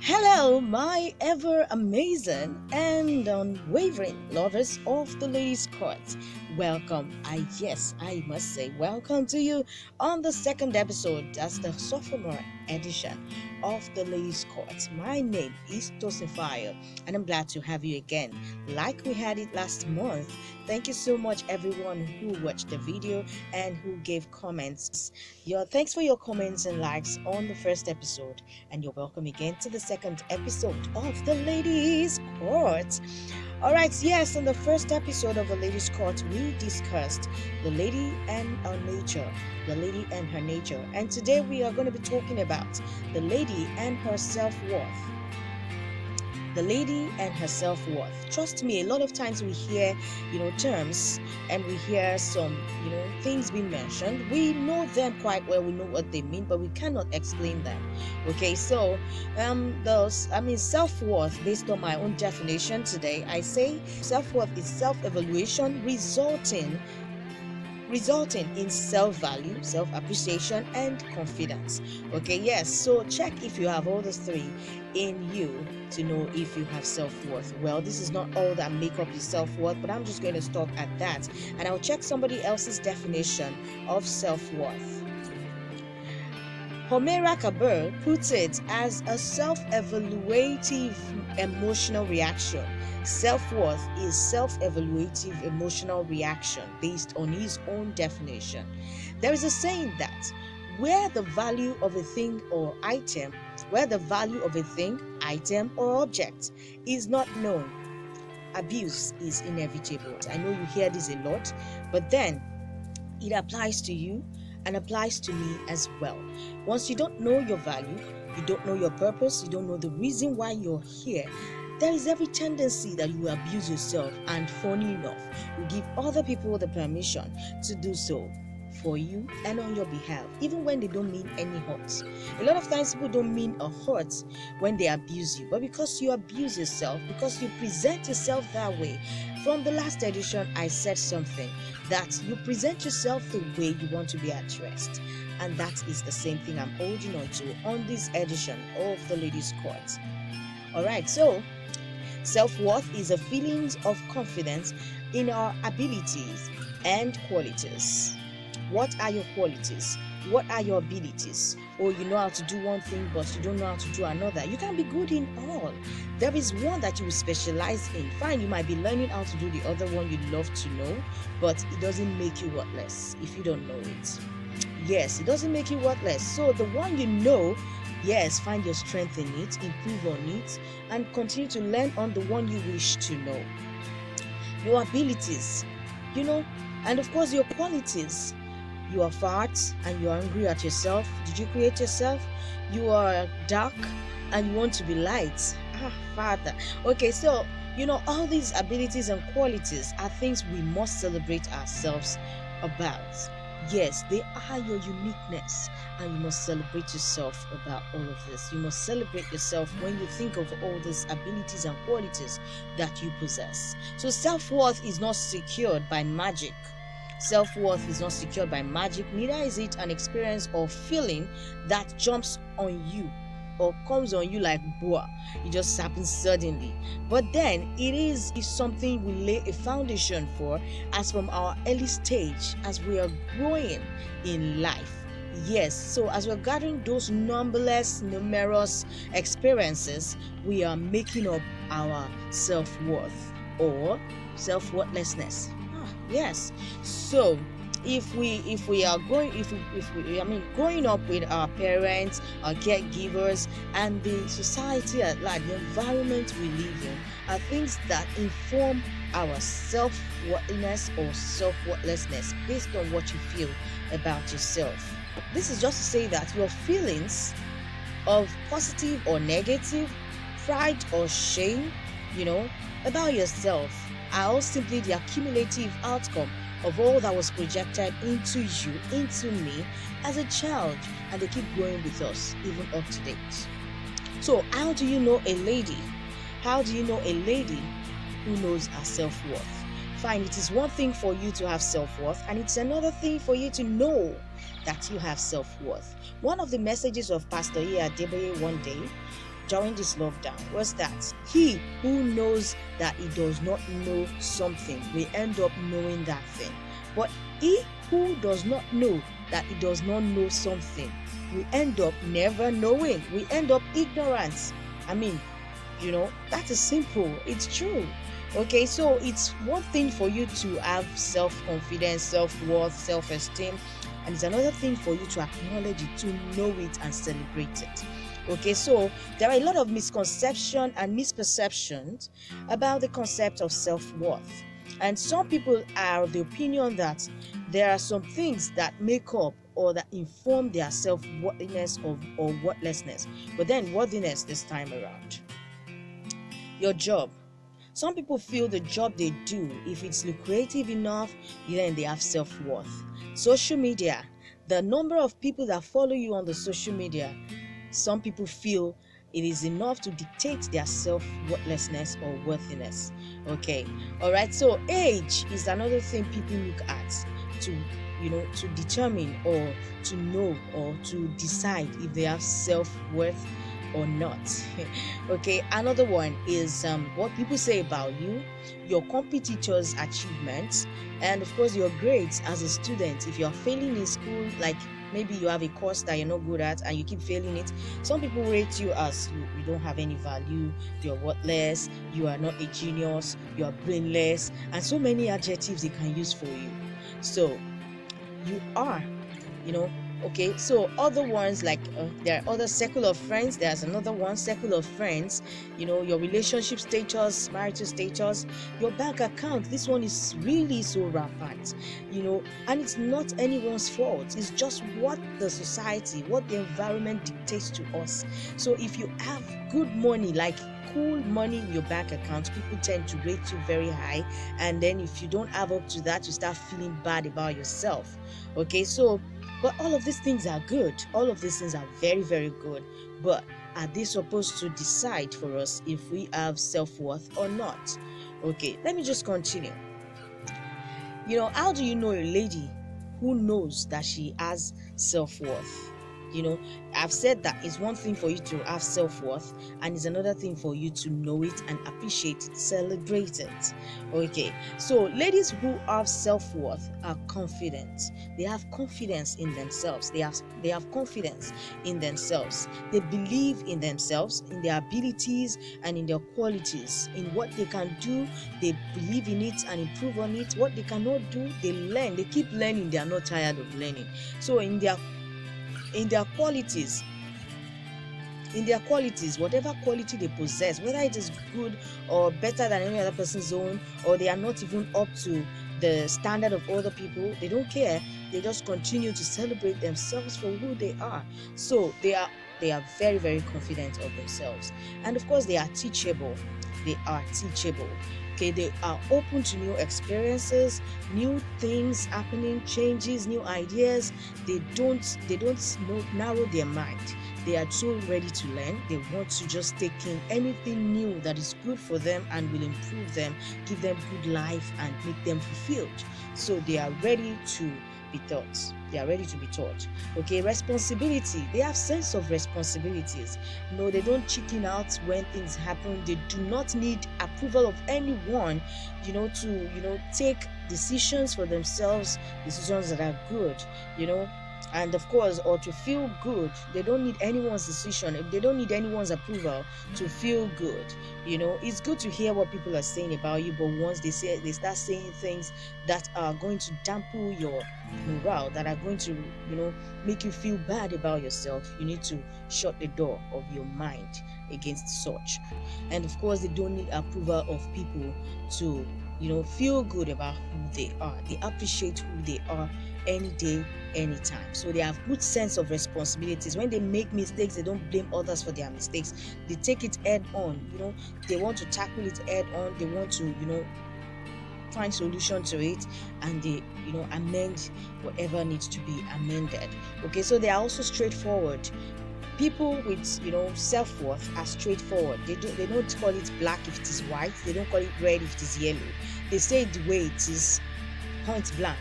Hello, my ever amazing and unwavering lovers of the ladies' court. Welcome. I must say, welcome to you on the second episode. That's the sophomore edition of the ladies' court. My name is Tosin, and I'm glad to have you again. Like we had it last month, thank you so much, everyone who watched the video and who gave comments. Thanks for your comments and likes on the first episode, and you're welcome again to the second episode of the ladies' court. All right, yes, in the first episode of the ladies' court, we discussed the lady and her nature, and today we are going to be talking about the lady and her self-worth. The lady and her self-worth. Trust me, a lot of times we hear, terms, and we hear some, things being mentioned. We know them quite well. We know what they mean, but we cannot explain them. Okay, so self-worth, based on my own definition today, I say self-worth is self-evaluation resulting in self-value, self-appreciation, and confidence. Okay, yes, so check if you have all those three in you to know if you have self-worth. Well, this is not all that make up your self-worth, but I'm just going to stop at that, and I'll check somebody else's definition of self-worth. Homera Kabir puts it as a self-evaluative emotional reaction. Self-worth is self-evaluative emotional reaction based on his own definition. There is a saying that where the value of a thing, item, or object is not known, abuse is inevitable. I know you hear this a lot, but then it applies to you and applies to me as well. Once you don't know your value, you don't know your purpose, you don't know the reason why you're here, there is every tendency that you abuse yourself, and funny enough, you give other people the permission to do so for you and on your behalf, even when they don't mean any hurt. A lot of times people don't mean a hurt when they abuse you, but because you abuse yourself, because you present yourself that way. From the last edition, I said something that you present yourself the way you want to be addressed, and that is the same thing I'm holding on to on this edition of the ladies' court. Alright, so self-worth is a feeling of confidence in our abilities and qualities. What are your qualities? What are your abilities? Or you know how to do one thing, but you don't know how to do another. You can be good in all. There is one that you will specialize in. Fine, you might be learning how to do the other one you love to know, but it doesn't make you worthless if you don't know it. Yes, it doesn't make you worthless. So the one you know, yes, find your strength in it, improve on it, and continue to learn on the one you wish to know. Your abilities, and of course your qualities. You are fat and you are angry at yourself. Did you create yourself? You are dark and you want to be light. Father. Okay, so, all these abilities and qualities are things we must celebrate ourselves about. Yes, they are your uniqueness, and you must celebrate yourself about all of this. You must celebrate yourself when you think of all these abilities and qualities that you possess. So self-worth is not secured by magic. Self-worth is not secured by magic, neither is it an experience or feeling that jumps on you or comes on you like boa. It just happens suddenly. But then it is something we lay a foundation for as from our early stage, as we are growing in life. Yes, so as we're gathering those numerous experiences, we are making up our self-worth or self-worthlessness. Yes, so if we are growing up with our parents, our caregivers, and the society at large, the environment we live in, are things that inform our self-worthiness or self-worthlessness based on what you feel about yourself. This is just to say that your feelings of positive or negative, pride or shame, about yourself are all simply the accumulative outcome of all that was projected into you, into me as a child, and they keep growing with us even up to date. So how do you know a lady? How do you know a lady who knows her self-worth? Fine, it is one thing for you to have self-worth, and it's another thing for you to know that you have self-worth. One of the messages of Pastor Adeboye one day during this lockdown was that he who knows that he does not know something will end up knowing that thing. But he who does not know that he does not know something will end up never knowing. We end up ignorant. I mean, that is simple. It's true. Okay, so it's one thing for you to have self-confidence, self-worth, self-esteem, and it's another thing for you to acknowledge it, to know it and celebrate it. Okay, so there are a lot of misconceptions and misperceptions about the concept of self-worth. And some people are of the opinion that there are some things that make up or that inform their self-worthiness or worthlessness. But then worthiness this time around. Your job. Some people feel the job they do, if it's lucrative enough, then they have self-worth. Social media. The number of people that follow you on the social media, some people feel it is enough to dictate their self-worthlessness or worthiness. Okay, all right. So age is another thing people look at to determine or to know or to decide if they have self-worth or not. Okay, another one is what people say about you, your competitors' achievements, and of course your grades as a student. If you're failing in school, like maybe you have a course that you're not good at and you keep failing it, some people rate you as you don't have any value, you're worthless, you are not a genius, you are brainless, and so many adjectives they can use for you. So you are, okay. So other ones, like there are other circle of friends. There's another one, circle of friends, your relationship status, marital status, your bank account. This one is really so rampant, and it's not anyone's fault. It's just what the society, what the environment dictates to us. So if you have good money, like cool money in your bank account, people tend to rate you very high, and then if you don't have up to that, you start feeling bad about yourself. Okay, so but all of these things are good. All of these things are very, very good. But are they supposed to decide for us if we have self-worth or not? Okay, let me just continue. How do you know a lady who knows that she has self-worth? I've said that it's one thing for you to have self-worth, and it's another thing for you to know it and appreciate it, celebrate it. Okay, so ladies who have self-worth are confident. They have confidence in themselves. They have confidence in themselves. They believe in themselves, in their abilities and in their qualities, in what they can do. They believe in it and improve on it. What they cannot do, they learn. They keep learning. They are not tired of learning. So in their qualities, whatever quality they possess, whether it is good or better than any other person's own, or they are not even up to the standard of other people, they don't care. They just continue to celebrate themselves for who they are. So they are very, very confident of themselves. And of course, they are teachable. Okay, they are open to new experiences, new things happening, changes, new ideas. They don't narrow their mind. They are so ready to learn. They want to just take in anything new that is good for them and will improve them, give them good life and make them fulfilled. So they are ready to be taught. Okay, responsibility. They have sense of responsibilities. No, they don't chicken out when things happen. They do not need approval of anyone, to take decisions for themselves, decisions that are good, and of course, or to feel good. They don't need anyone's decision. They don't need anyone's approval to feel good. It's good to hear what people are saying about you, but once they start saying things that are going to dampen your morale, that are going to make you feel bad about yourself, you need to shut the door of your mind against such. And of course, they don't need approval of people to feel good about who they are. They appreciate who they are any day, anytime. So they have good sense of responsibilities. When they make mistakes, they don't blame others for their mistakes. They take it head on. They want to tackle it head on. They want to find solution to it, and they amend whatever needs to be amended. Okay, so they are also straightforward. People with self-worth are straightforward. They don't call it black if it is white. They don't call it red if it is yellow. They say it the way it is, point blank.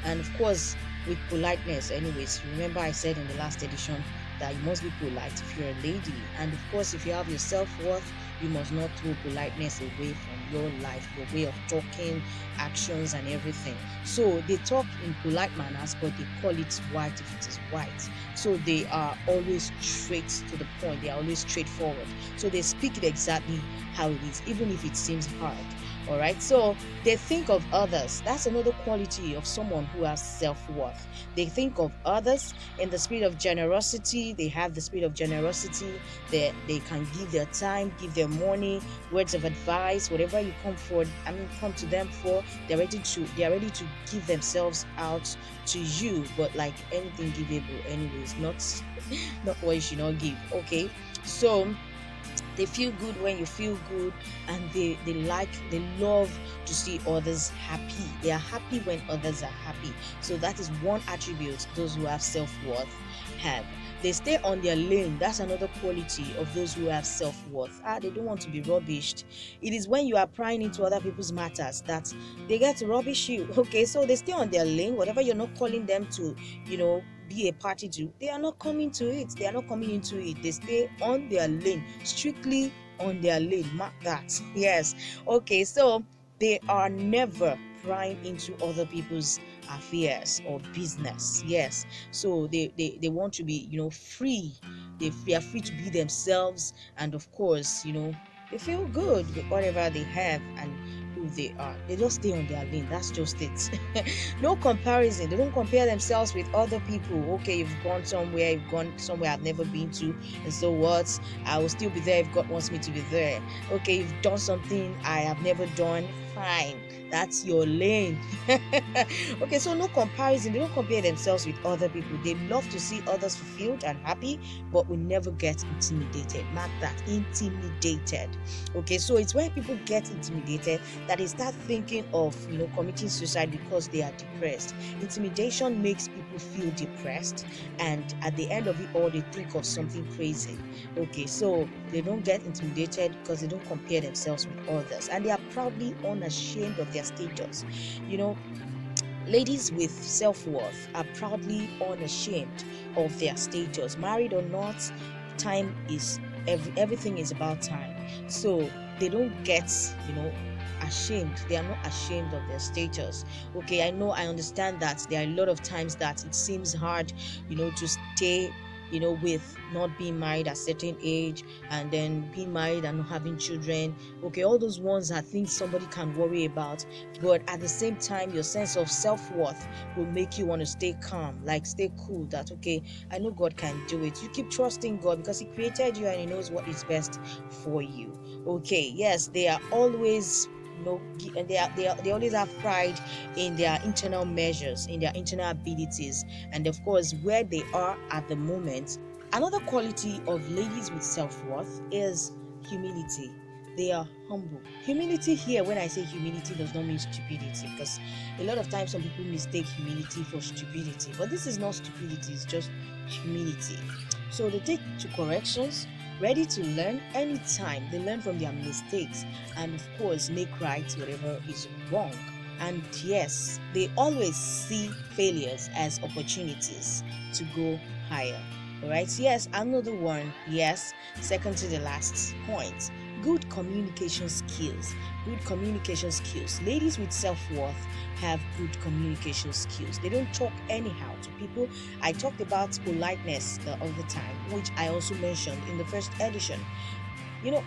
And of course, with politeness. Anyways, remember I said in the last edition that you must be polite if you're a lady. And of course, if you have your self-worth, you must not throw politeness away from your life, your way of talking, actions, and everything. So they talk in polite manners, but they call it white if it is white. So they are always straight to the point, they are always straightforward. So they speak it exactly how it is, even if it seems hard. All right, so they think of others. That's another quality of someone who has self-worth. They think of others in the spirit of generosity. They have the spirit of generosity. They can give their time, give their money, words of advice, whatever you come to them for. They're ready to give themselves out to you, but like anything givable anyways, not what you should not give. Okay, so they feel good when you feel good, and they love to see others happy. They are happy when others are happy. So that is one attribute those who have self-worth have. They stay on their lane. That's another quality of those who have self-worth. They don't want to be rubbished. It is when you are prying into other people's matters that they get to rubbish you. Okay, so they stay on their lane. Whatever you're not calling them to, be a party to, they are not coming to it. They are not coming into it. They stay on their lane, strictly on their lane. Mark that. Yes. Okay, so they are never prying into other people's affairs or business. Yes, so they want to be free. They are free to be themselves, and of course they feel good with whatever they have and who they are. They just stay on their lane. That's just it. No comparison. They don't compare themselves with other people. Okay, you've gone somewhere I've never been to, and so what? I will still be there if God wants me to be there. Okay, you've done something I have never done. Fine, that's your lane. Okay, so no comparison. They don't compare themselves with other people. They love to see others fulfilled and happy, but will never get intimidated. Mark that, intimidated. Okay, so it's when people get intimidated that they start thinking of committing suicide because they are depressed. Intimidation makes people feel depressed, and at the end of it all, they think of something crazy. Okay, so they don't get intimidated because they don't compare themselves with others, and they are proudly unashamed of their status. Ladies with self-worth are proudly unashamed of their status. Married or not, everything is about time. So they don't get ashamed. They are not ashamed of their status. Okay, I understand that there are a lot of times that it seems hard to stay with not being married at a certain age, and then being married and not having children. Okay, all those ones are things somebody can worry about, but at the same time, your sense of self-worth will make you want to stay calm, like stay cool, that okay, I know God can do it. You keep trusting God because He created you and He knows what is best for you. Okay, yes, they are always they always have pride in their internal measures, in their internal abilities, and of course where they are at the moment. Another quality of ladies with self-worth is humility. They are humble. Humility here, when I say humility, does not mean stupidity, because a lot of times some people mistake humility for stupidity, but this is not stupidity, it's just humility. So they take to corrections, ready to learn anytime. They learn from their mistakes and of course make right whatever is wrong. And yes, they always see failures as opportunities to go higher. All right, yes, another one. Yes, second to the last point, good communication skills. Good communication skills. Ladies with self-worth have good communication skills. They don't talk anyhow to people. I talked about politeness the other time, which I also mentioned in the first edition.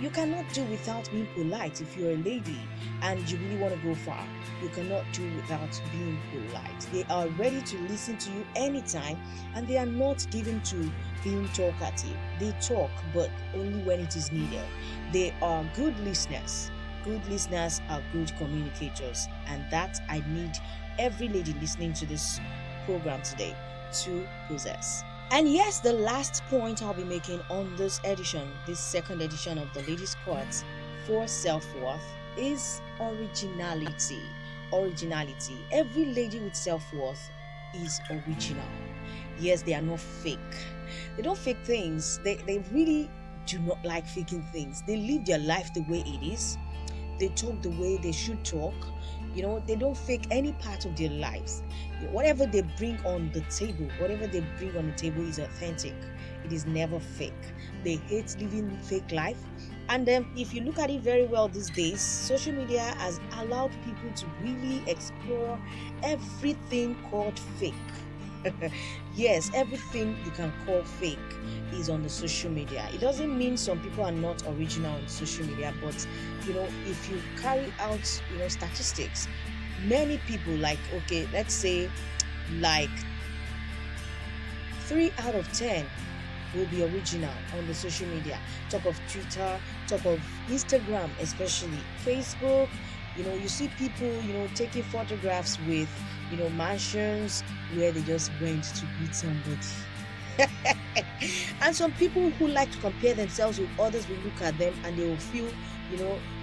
You cannot do without being polite. If you're a lady and you really want to go far, you cannot do without being polite. They are ready to listen to you anytime, and they are not given to being talkative. They talk, but only when it is needed. They are good listeners. Good listeners are good communicators, and that I need every lady listening to this program today to possess. And yes, the last point I'll be making on this edition, this second edition of the Ladies' Court for self-worth, is originality. Originality. Every lady with self-worth is original. Yes, they are not fake. They don't fake things. They really do not like faking things. They live their life the way it is. They talk the way they should talk. They don't fake any part of their lives. Whatever they bring on the table, is authentic. It is never fake. They hate living fake life. And then, if you look at it very well these days, social media has allowed people to really explore everything called fake. Yes, everything you can call fake is on the social media. It doesn't mean some people are not original on social media, but if you carry out statistics, many people, like, okay, let's say, like 3 out of 10 will be original on the social media. Talk of Twitter, talk of Instagram, especially Facebook. You see people taking photographs with mansions where they just went to meet somebody. And some people who like to compare themselves with others will look at them and they will feel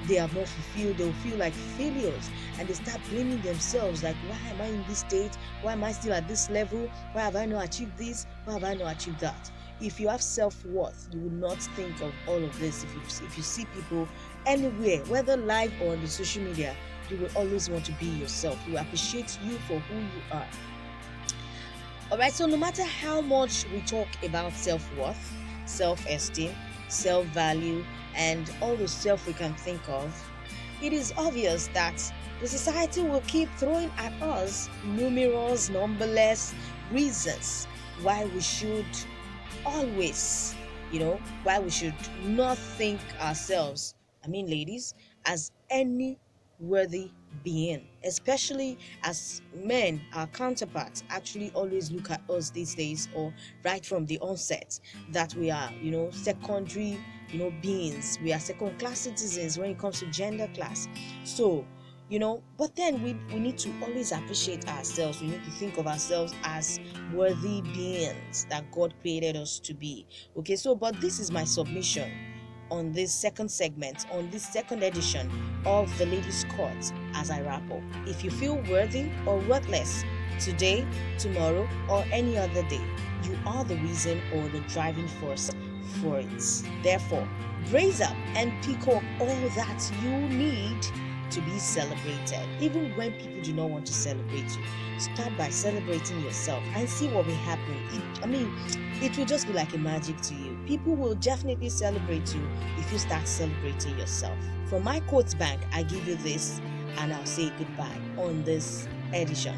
they are not fulfilled. They will feel like failures, and they start blaming themselves, like, why am I in this state? Why am I still at this level? Why have I not achieved this? Why have I not achieved that? If you have self-worth, you will not think of all of this. If you see people anywhere, whether live or on the social media, you will always want to be yourself. You appreciate you for who you are. Alright, so no matter how much we talk about self-worth, self-esteem, self-value, and all the self we can think of, it is obvious that the society will keep throwing at us numberless reasons why we should always, why we should not think ourselves, ladies, as any worthy being, especially as men. Our counterparts actually always look at us these days, or right from the onset, that we are secondary beings. We are second class citizens when it comes to gender class. So but then we need to always appreciate ourselves. We need to think of ourselves as worthy beings that God created us to be. Okay, so but this is my submission on this second segment, on this second edition of the Ladies' Court as I wrap up. If you feel worthy or worthless today, tomorrow, or any other day, you are the reason or the driving force for it. Therefore, brace up and pick up all that you need to be celebrated. Even when people do not want to celebrate you, start by celebrating yourself and see what will happen. It will just be like a magic to you. People will definitely celebrate you if you start celebrating yourself. From my quotes bank, I give you this, and I'll say goodbye on this edition.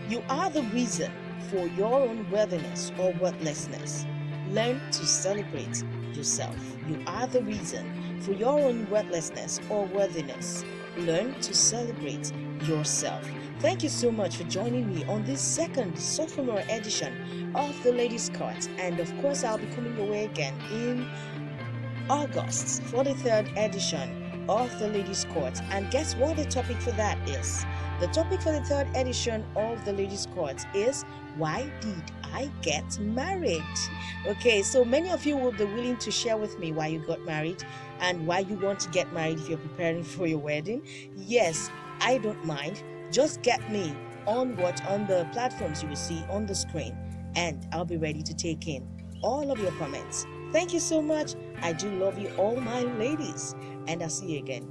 You are the reason for your own worthiness or worthlessness. Learn to celebrate yourself. You are the reason for your own worthlessness or worthiness. Learn to celebrate yourself. Thank you so much for joining me on this second sophomore edition of the Ladies' Court. And of course, I'll be coming your way again in August for the third edition of the Ladies' Court. And guess what the topic for that is? The topic for the third edition of the Ladies' Court is, why did I get married? Okay, so many of you will be willing to share with me why you got married and why you want to get married if you're preparing for your wedding. Yes, I don't mind. Just get me on the platforms you will see on the screen, and I'll be ready to take in all of your comments. Thank you so much. I do love you all, my ladies, and I'll see you again